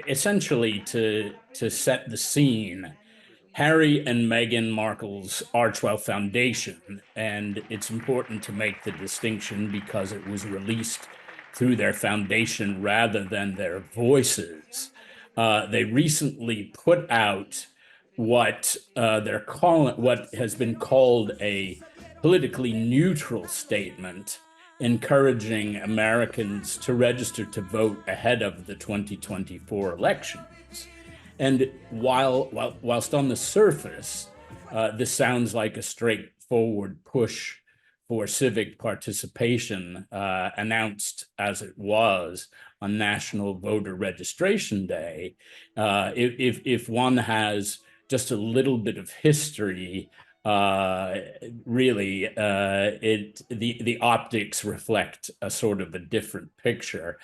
essentially to set the scene, Harry and Meghan Markle's Archwell Foundation, and it's important to make the distinction because it was released through their foundation rather than their voices. They recently put out what has been called a politically neutral statement encouraging Americans to register to vote ahead of the 2024 elections. And whilst on the surface, this sounds like a straightforward push for civic participation, announced as it was on National Voter Registration Day, if one has just a little bit of history, really, the optics reflect a sort of a different picture.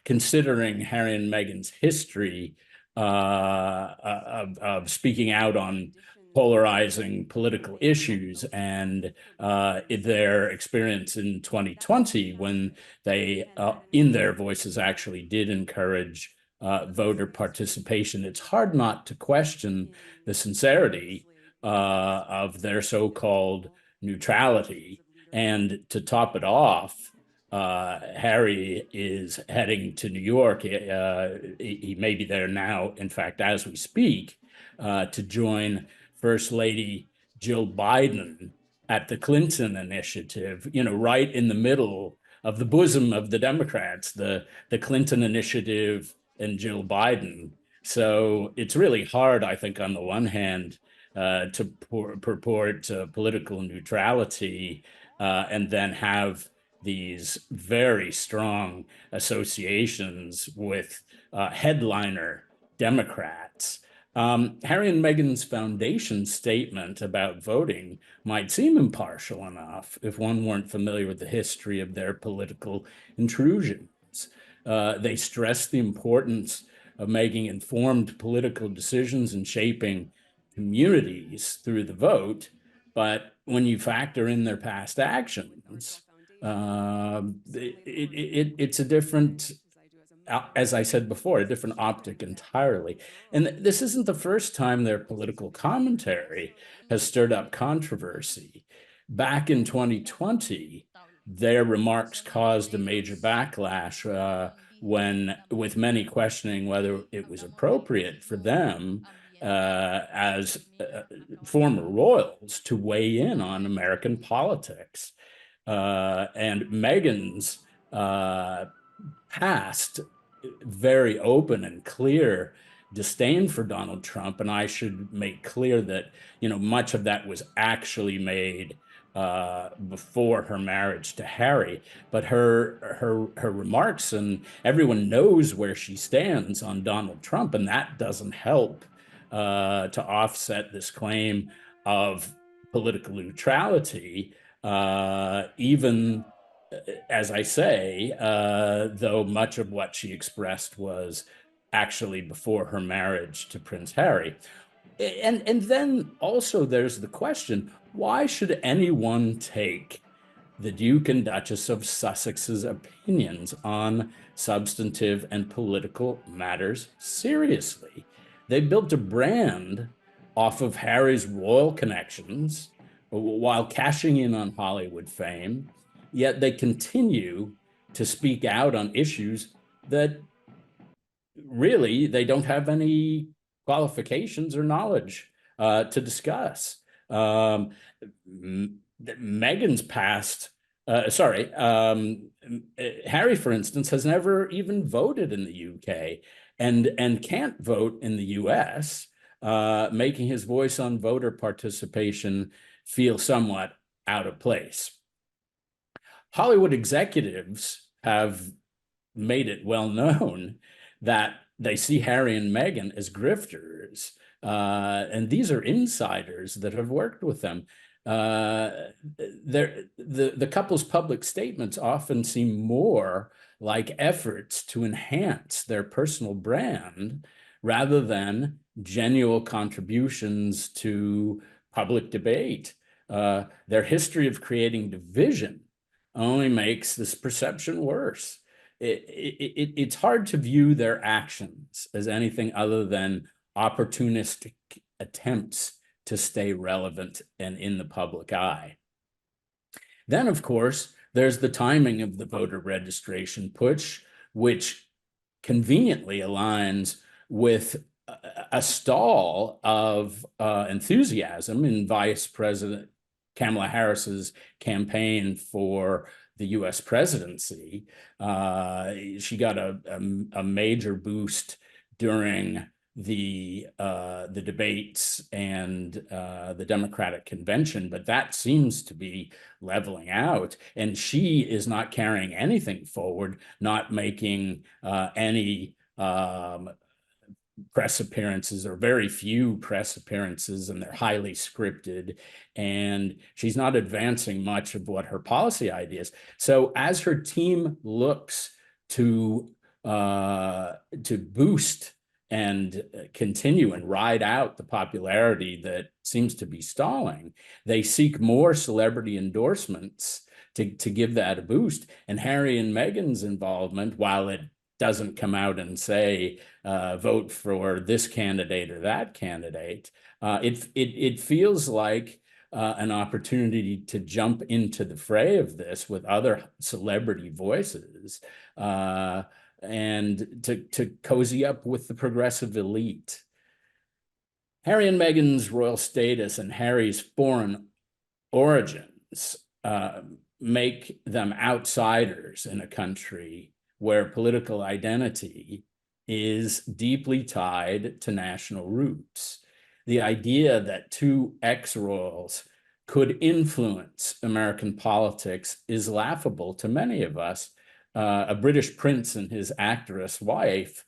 Considering Harry and Meghan's history of speaking out on polarizing political issues and their experience in 2020 when they, in their voices, actually did encourage voter participation, it's hard not to question the sincerity of their so-called neutrality. And to top it off, Harry is heading to New York. He may be there now, in fact, as we speak, to join First Lady Jill Biden at the Clinton Initiative, right in the middle of the bosom of the Democrats, the Clinton Initiative and Jill Biden. So it's really hard, I think, on the one hand, to purport political neutrality and then have these very strong associations with headliner Democrats. Harry and Meghan's foundation statement about voting might seem impartial enough if one weren't familiar with the history of their political intrusions. They stress the importance of making informed political decisions and shaping communities through the vote. But when you factor in their past actions, it's a different, as I said before, a different optic entirely. And this isn't the first time their political commentary has stirred up controversy. Back in 2020, their remarks caused a major backlash with many questioning whether it was appropriate for them as former royals to weigh in on American politics. And Meghan's past very open and clear disdain for Donald Trump, and I should make clear that much of that was actually made before her marriage to Harry, but her remarks, and everyone knows where she stands on Donald Trump, and that doesn't help to offset this claim of political neutrality, even as I say, though much of what she expressed was actually before her marriage to Prince Harry. And then also there's the question, why should anyone take the Duke and Duchess of Sussex's opinions on substantive and political matters seriously? They built a brand off of Harry's royal connections while cashing in on Hollywood fame, yet they continue to speak out on issues that really they don't have any qualifications or knowledge to discuss. Meghan's past, Harry, for instance, has never even voted in the UK and can't vote in the US, making his voice on voter participation feel somewhat out of place. Hollywood executives have made it well known that they see Harry and Meghan as grifters, and these are insiders that have worked with them. The couple's public statements often seem more like efforts to enhance their personal brand rather than genuine contributions to public debate. Their history of creating division only makes this perception worse. it's hard to view their actions as anything other than opportunistic attempts to stay relevant and in the public eye. Then, of course, there's the timing of the voter registration push, which conveniently aligns with a stall of enthusiasm in Vice President Kamala Harris's campaign for the U.S. presidency. She got a major boost during the debates and the Democratic convention, but that seems to be leveling out, and she is not carrying anything forward, not making any press appearances, or very few press appearances, and they're highly scripted, and she's not advancing much of what her policy ideas. So as her team looks to boost and continue and ride out the popularity that seems to be stalling, they seek more celebrity endorsements to give that a boost. And Harry and Meghan's involvement, while it doesn't come out and say vote for this candidate or that candidate, it feels like an opportunity to jump into the fray of this with other celebrity voices, and to cozy up with the progressive elite. Harry and Meghan's royal status and Harry's foreign origins make them outsiders in a country where political identity is deeply tied to national roots. The idea that two ex-royals could influence American politics is laughable to many of us. A British prince and his actress wife,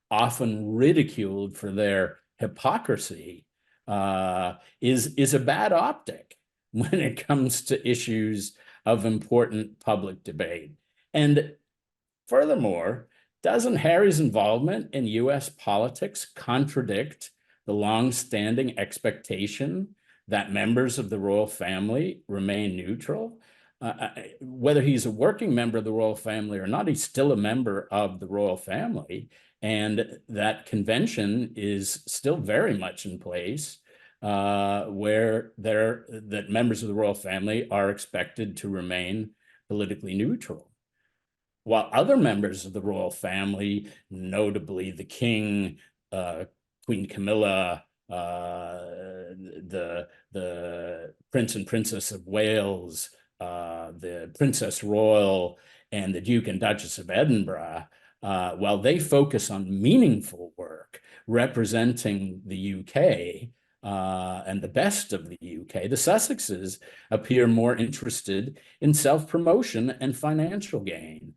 often ridiculed for their hypocrisy, is a bad optic when it comes to issues of important public debate. And furthermore, doesn't Harry's involvement in U.S. politics contradict the long-standing expectation that members of the royal family remain neutral? Whether he's a working member of the royal family or not, he's still a member of the royal family, and that convention is still very much in place, where that members of the royal family are expected to remain politically neutral, while other members of the royal family, notably the king, Queen Camilla, the Prince and Princess of Wales, the Princess Royal, and the Duke and Duchess of Edinburgh, while they focus on meaningful work representing the UK and the best of the UK, the Sussexes appear more interested in self-promotion and financial gain.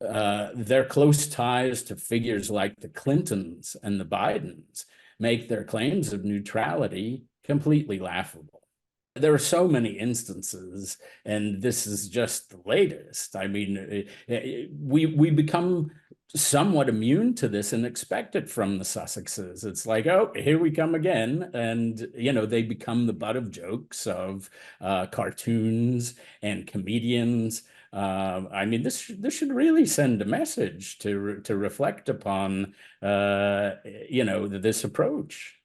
Their close ties to figures like the Clintons and the Bidens make their claims of neutrality completely laughable. There are so many instances, and this is just the latest. I mean, we become somewhat immune to this and expect it from the Sussexes. It's like, oh, here we come again. And, you know, they become the butt of jokes of cartoons and comedians. I mean, this should really send a message to reflect upon, you know, this approach.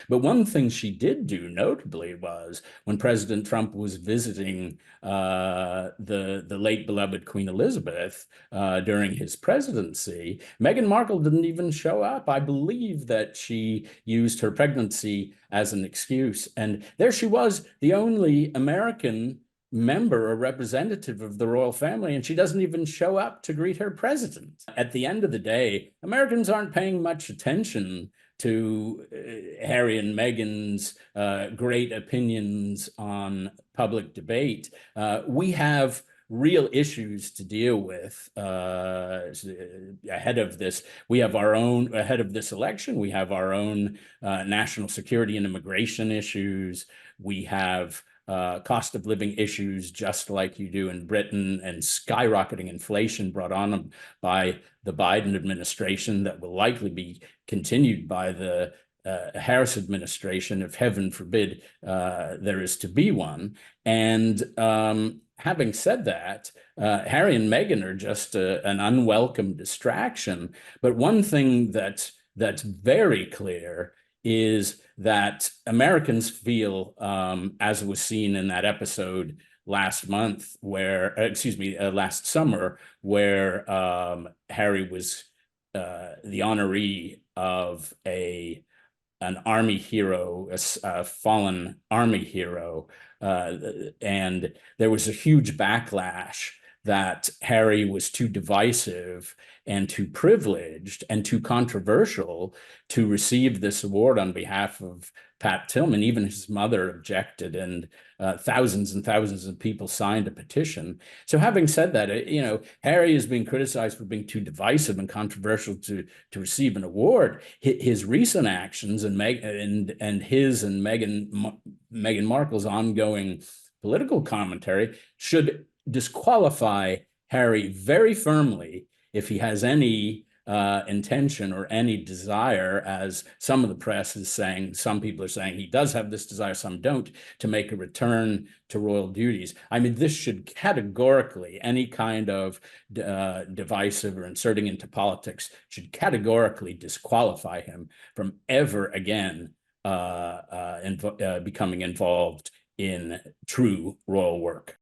But one thing she did do notably was when President Trump was visiting the late beloved Queen Elizabeth during his presidency, Meghan Markle didn't even show up. I believe that she used her pregnancy as an excuse. And there she was, the only American member or representative of the royal family, and she doesn't even show up to greet her president. At the end of the day, Americans aren't paying much attention to Harry and Meghan's great opinions on public debate. We have real issues to deal with ahead of this. We have our own, ahead of this election, we have our own national security and immigration issues. We have cost of living issues, just like you do in Britain, and skyrocketing inflation brought on by the Biden administration that will likely be continued by the Harris administration, if heaven forbid there is to be one. And having said that, Harry and Meghan are just an unwelcome distraction. But one thing that's very clear is that Americans feel, as was seen in that episode last month, where, last summer, where Harry was the honoree of an army hero, a fallen army hero, and there was a huge backlash that Harry was too divisive and too privileged and too controversial to receive this award on behalf of Pat Tillman. Even his mother objected, and thousands and thousands of people signed a petition. So having said that, Harry is being criticized for being too divisive and controversial to receive an award. His recent actions and his and Meghan Markle's ongoing political commentary should disqualify Harry very firmly if he has any intention or any desire, as some of the press is saying. Some people are saying he does have this desire, some don't, to make a return to royal duties. I mean, this should categorically, any kind of divisive or inserting into politics should categorically disqualify him from ever again becoming involved in true royal work.